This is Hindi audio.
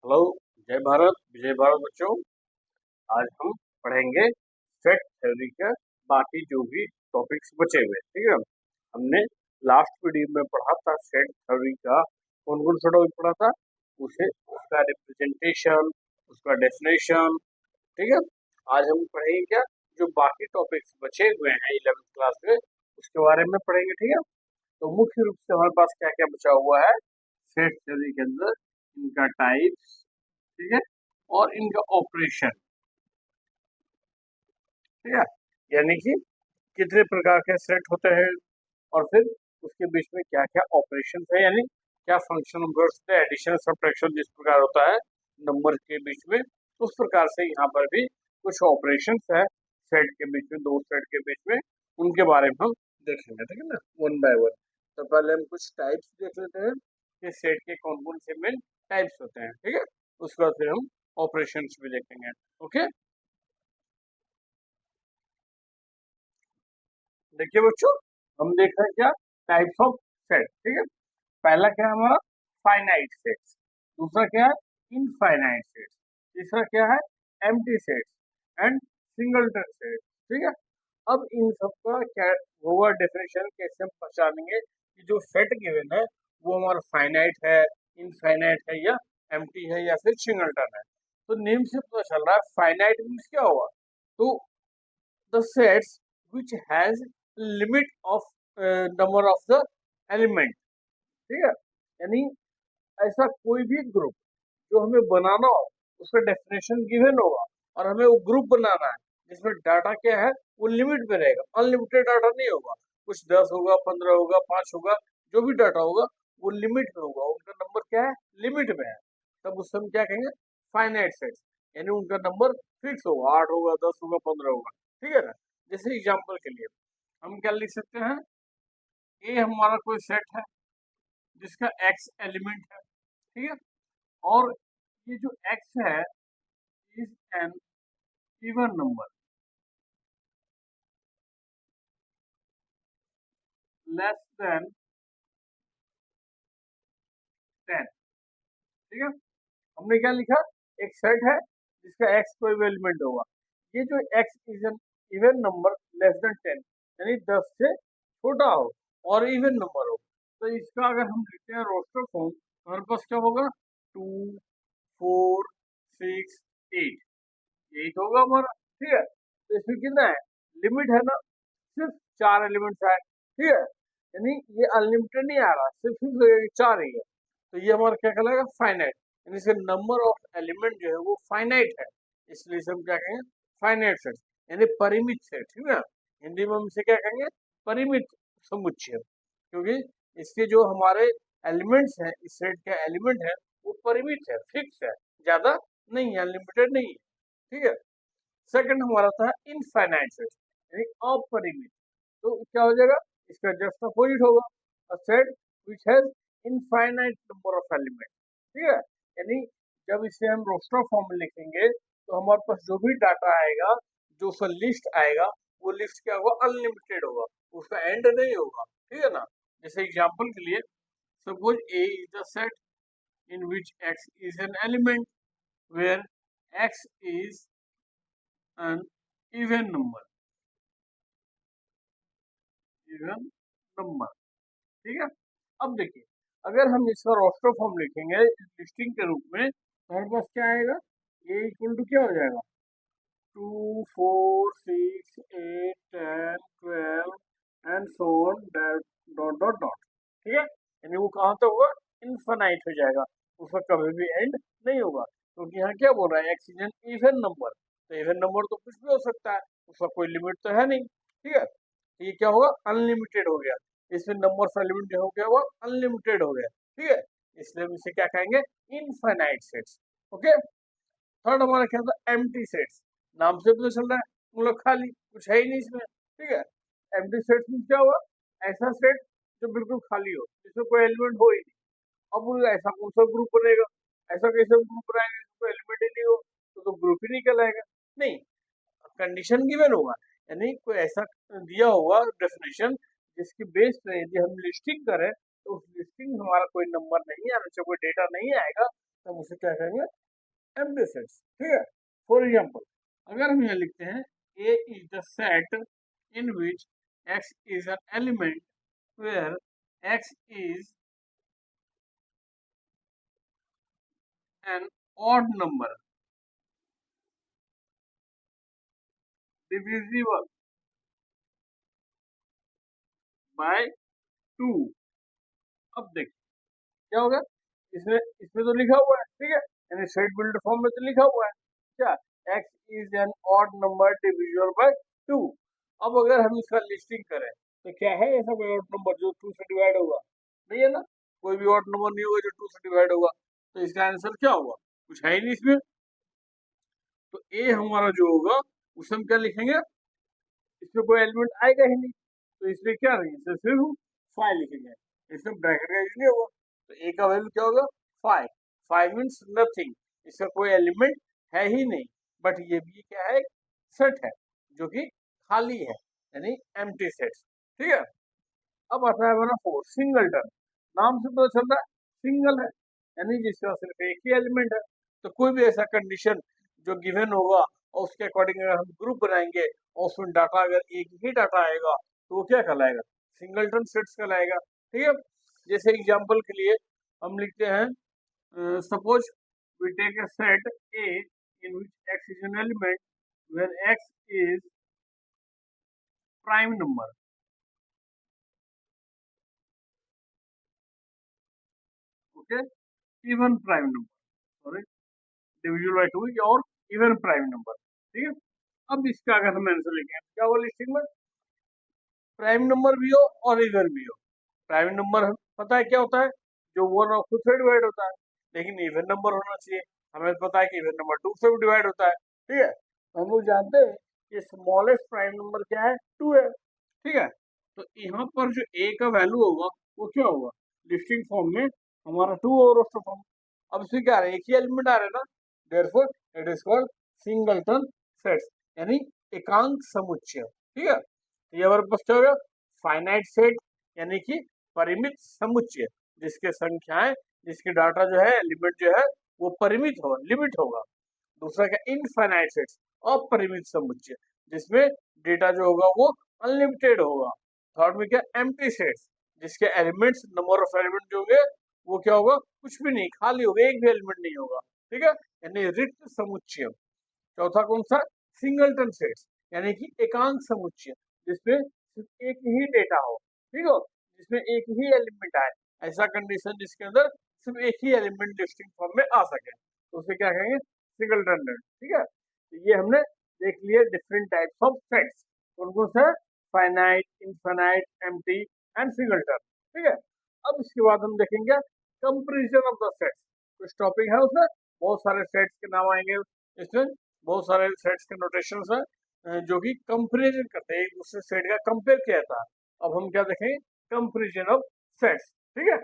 हेलो, जय भारत, विजय भारत बच्चों। आज हम पढ़ेंगे सेट थ्योरी के बाकी जो भी टॉपिक्स बचे हुए, ठीक है। हमने लास्ट वीडियो में पढ़ा था सेट थ्योरी का कौन कौन सा टॉपिक पढ़ा था, उसे उसका रिप्रेजेंटेशन, उसका डेफिनेशन, ठीक है। आज हम पढ़ेंगे क्या, जो बाकी टॉपिक्स बचे हुए हैं 11th क्लास में उसके बारे में पढ़ेंगे, ठीक है। तो मुख्य रूप से हमारे पास क्या क्या बचा हुआ है सेट थ्योरी के अंदर, इनका टाइप्स, ठीक है, और इनका ऑपरेशन, ठीक है। यानी कि कितने प्रकार के सेट होते हैं और फिर उसके बीच में क्या क्या ऑपरेशन है, यानी क्या फंक्शन नंबर्स होते हैं, एडिशन सब्ट्रैक्शन जिस प्रकार होता है नंबर के बीच में, उस प्रकार से यहाँ पर भी कुछ ऑपरेशन है सेट के बीच में, दो सेट के बीच में, उनके बारे में हम देखेंगे, ठीक है ना, वन बाय वन। तो पहले हम कुछ टाइप्स देख लेते हैं कि सेट के कौन कौन से मेन टाइप्स होते हैं, ठीक है। उसके बाद फिर हम ऑपरेशन भी देखेंगे, ओके। देखिए बच्चों, हम देख रहे हैं क्या टाइप्स ऑफ सेट, ठीक है। पहला क्या है हमारा फाइनाइट सेट्स, दूसरा क्या है इनफाइनाइट सेट्स, तीसरा क्या है empty sets and singleton sets, ठीक है। अब इन सबका क्या होगा डेफिनेशन, कैसे हम पहचानेंगे कि जो सेट गिवन है वो हमारा फाइनाइट है, इनफाइनाइट है या एम्प्टी है या फिर सिंगलटन है। तो नेम से पता चल रहा है फाइनाइट मीन्स क्या होगा, तो the sets which has limit of number of the element, ठीक है। यानी ऐसा कोई भी ग्रुप जो हमें बनाना हो उसका डेफिनेशन गिवन होगा और हमें वो ग्रुप बनाना है जिसमें डाटा क्या है वो लिमिट में रहेगा, अनलिमिटेड डाटा नहीं होगा, कुछ 10 होगा, 15 होगा, 5 होगा, जो भी डाटा होगा वो लिमिट में होगा, उनका नंबर क्या है लिमिट में है, तब उससे हम क्या कहेंगे फाइनाइट सेट्स, यानी उनका नंबर फिक्स होगा, 8 होगा, 10 होगा, 15 होगा, ठीक है ना। जैसे एग्जाम्पल के लिए हम क्या लिख सकते हैं, ये हमारा कोई सेट है जिसका एक्स एलिमेंट है, ठीक है, और ये जो एक्स है is an even number less than 10, ठीक है। हमने क्या लिखा, एक सेट है जिसका एक्स कोई भी एलिमेंट होगा, ये जो x is N even number less than 10, यानी 10 से छोटा हो और इवन नंबर हो, तो इसका अगर हम लिखते हैं रोस्टर फॉर्म तो हमारे पास क्या होगा 2 4 6 8, यही तो होगा हमारा, ठीक है। तो इसमें कितना है लिमिट है ना, सिर्फ 4 एलिमेंट्स है, ठीक है। यानी ये अनलिमिटेड नहीं आ रहा, सिर्फ ही 4 ही है, तो ये हमारा क्या कहलाएगा फाइनाइट, यानी इसका नंबर ऑफ एलिमेंट जो है वो फाइनाइट है, इसलिए इसे हम क्या कहेंगे फाइनाइट सेट, यानी परिमित सेट, ठीक है। हिंदी में हम इसे क्या कहेंगे परिमित समुच्चय, क्योंकि इसके जो हमारे एलिमेंट्स हैं इस सेट के एलिमेंट है वो परिमित है, फिक्स है, ज्यादा नहीं है, अनलिमिटेड नहीं है, ठीक है। सेकंड हमारा था इनफाइनाइट सेट, यानी अपरिमित, तो क्या हो जाएगा इसका जस्ट अपोजिट होगा a set which has infinite number of element, ठीक है। यानी जब इसे हम रोस्टर फॉर्म में लिखेंगे तो हमारे पास जो भी डाटा आएगा, जो सा लिस्ट आएगा वो लिस्ट क्या होगा अनलिमिटेड होगा, उसका एंड नहीं होगा, ठीक है ना। जैसे एग्जांपल के लिए suppose A is the set in which X is an element where X is N even number, even number, ठीक है। अब देखिए अगर हम इसका रोस्टर फॉर्म लिखेंगे लिस्टिंग के रूप में तो हमारे पास क्या आएगा, ये इक्वल टू क्या हो जाएगा 2 4 6 8 10 12 and so on dot dot dot, ठीक है। यानी वो कहाँ तक होगा इनफाइनाइट हो जाएगा, उसका कभी भी एंड नहीं होगा, क्योंकि यहाँ क्या बोल रहा है x is N even number, तो इवन नंबर तो कुछ भी हो सकता है, उसका कोई लिमिट तो है नहीं, ठीक है। तो ये क्या होगा अनलिमिटेड हो गया, इसमें नंबर ऑफ एलिमेंट जो हो गया वो अनलिमिटेड हो गया, ठीक है। इसलिए हम इसे क्या कहेंगे इनफाइनाइट सेट्स, ओके। थर्ड हमारा क्या था एम्प्टी सेट्स, नाम से पता चल रहा है मतलब खाली कुछ है ही नहीं इसमें, ठीक है। एम्प्टी सेट्स में क्या हुआ, ऐसा सेट जो बिल्कुल खाली हो जिसमें कोई एलिमेंट हो ही नहीं, अब वो ऐसा कौन सा ग्रुप बनेगा, ऐसा कैसे ग्रुप बनाएंगे जिसमें कोई एलिमेंट ही नहीं हो, तो ग्रुप ही नहीं कहलाएगा, नहीं, कंडीशन गिवन होगा, यानी कोई ऐसा दिया होगा डेफिनेशन जिसकी बेस पे यदि हम लिस्टिंग करें तो उस लिस्टिंग में हमारा कोई नंबर नहीं आना चाहिए, कोई डेटा नहीं आएगा, तब उसे क्या कहेंगे, एम्प्टी सेट्स। ठीक है, फॉर एग्जाम्पल अगर हम यहाँ लिखते हैं A is the set in which X is an element where X is an odd number divisible by 2। अब देखिए क्या होगा, इसमें इसमें तो लिखा हुआ है, ठीक है, यानी सेट बिल्डर फॉर्म में तो लिखा हुआ है क्या, x is an odd number divisible by 2। अब अगर हम इसका लिस्टिंग करें तो क्या है ऐसा कोई ऑड नंबर जो 2 से डिवाइड होगा, नहीं है ना, कोई भी ऑड नंबर नहीं होगा जो 2 से डिवाइड होगा, तो इसका आंसर क्या होगा, कुछ है ही नहीं इसमें। तो ए हमारा जो होगा उसे हम क्या लिखेंगे, इसमें कोई एलिमेंट आएगा ही नहीं, तो इसमें क्या रहेंगे, सिर्फ 5 लिखेंगे, इसमें ब्रैकेट का यूज नहीं होगा, तो ए का वैल्यू क्या होगा 5। 5 मीन्स नथिंग, इसका कोई एलिमेंट है ही नहीं, बट ये भी क्या है, सेट है जो कि खाली है, यानी एम्प्टी सेट। ठीक है, अब आता है हमारा 4 सिंगलटन। नाम से पता चल रहा है सिंगल है, यानी जिसका सिर्फ एक ही एलिमेंट है। तो कोई भी ऐसा कंडीशन जो गिवन होगा और उसके अकॉर्डिंग अगर हम ग्रुप बनाएंगे और उसमें डाटा अगर एक ही डाटा आएगा तो वो क्या कहलाएगा, सिंगलटन सेट्स कहलाएगा। ठीक है, जैसे एग्जांपल के लिए हम लिखते हैं suppose we take a set A in which X is an element where X is prime number. Okay, even prime number, sorry divisible by 2 और इवन प्राइम नंबर। ठीक है, अब इसका अगर हम आंसर लिखें क्या होगा लिस्टिंग में, प्राइम नंबर भी हो और इवन भी हो। प्राइम नंबर पता है क्या होता है, जो वन और खुद से डिवाइड होता है, लेकिन इवन नंबर होना चाहिए, हमें पता है कि इवन नंबर 2 से भी डिवाइड होता है। ठीक है, तो हम लोग जानते हैं कि स्मॉलेस्ट प्राइम नंबर क्या है, 2 है। ठीक है, तो यहाँ पर जो ए का वैल्यू होगा वो क्या होगा, लिस्टिंग फॉर्म में हमारा 2 और रोस्टर फॉर्म। अब इसमें क्या आ रहा है, एक ही एलिमेंट आ रहा है ना, therefore it is called singleton sets, यानी एकांक समुच्चय। ठीक है, तो ये हमारे पास क्या होगा, फाइनाइट सेट यानी कि परिमित समुच्चय, जिसके संख्याएं, जिसके डाटा जो है एलिमेंट जो है वो परिमित होगा, लिमिट होगा। दूसरा क्या, इनफाइनाइट सेट्स, अपरिमित समुच्चय, जिसमें डेटा जो होगा वो अनलिमिटेड होगा। थर्ड में क्या, एम्प्टी सेट्स, जिसके एलिमेंट्स, नंबर ऑफ एलिमेंट जो होंगे वो क्या होगा, कुछ भी नहीं, खाली होगा, एक भी एलिमेंट नहीं होगा। ठीक है, यानी रिक्त समुच्चय। चौथा कौन सा, सिंगलटन सेट्स, यानी कि एकांक समुच्चय, जिसमें सिर्फ एक ही डेटा हो, ठीक हो, जिसमें एक ही एलिमेंट आए, ऐसा कंडीशन जिसके अंदर सिर्फ एक ही एलिमेंट लिस्टिंग फॉर्म में आ सके, तो उसे क्या कहेंगे, सिंगलटन सेट। ठीक है, तो ये हमने देख लिया डिफरेंट टाइप्स ऑफ सेट्स, कौन कौन से, finite, infinite, empty and singleton. ठीक है, अब इसके बाद हम देखेंगे कंपैरिजन ऑफ द सेट्स। कुछ टॉपिक है उसमें, बहुत सारे सेट्स के नाम आएंगे इसमें, बहुत सारे सेट्स के नोटेशंस हैं जो कि कंपैरिजन करते हैं, एक दूसरे सेट का कंपेयर किया जाता है। अब हम क्या देखेंगे, कंपैरिजन ऑफ सेट्स। ठीक है,